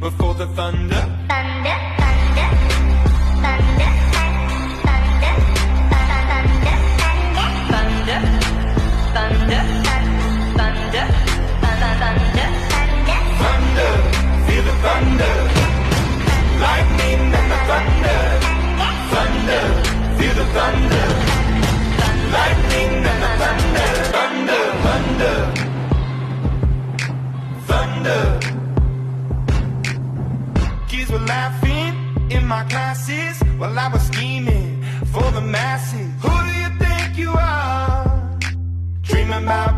before the thunder. Thunder, thunder, thunder, thunder, thunder, thunder, thunder, thunder, thunder, Thunder, feel the thunder. Lightning and the thunder. Thunder, feel the thunder. Lightning and the thunder. Thunder, thunder. Thunder. Kids were laughing in my classes while I was scheming for the masses. Who do you think you are? Dreaming about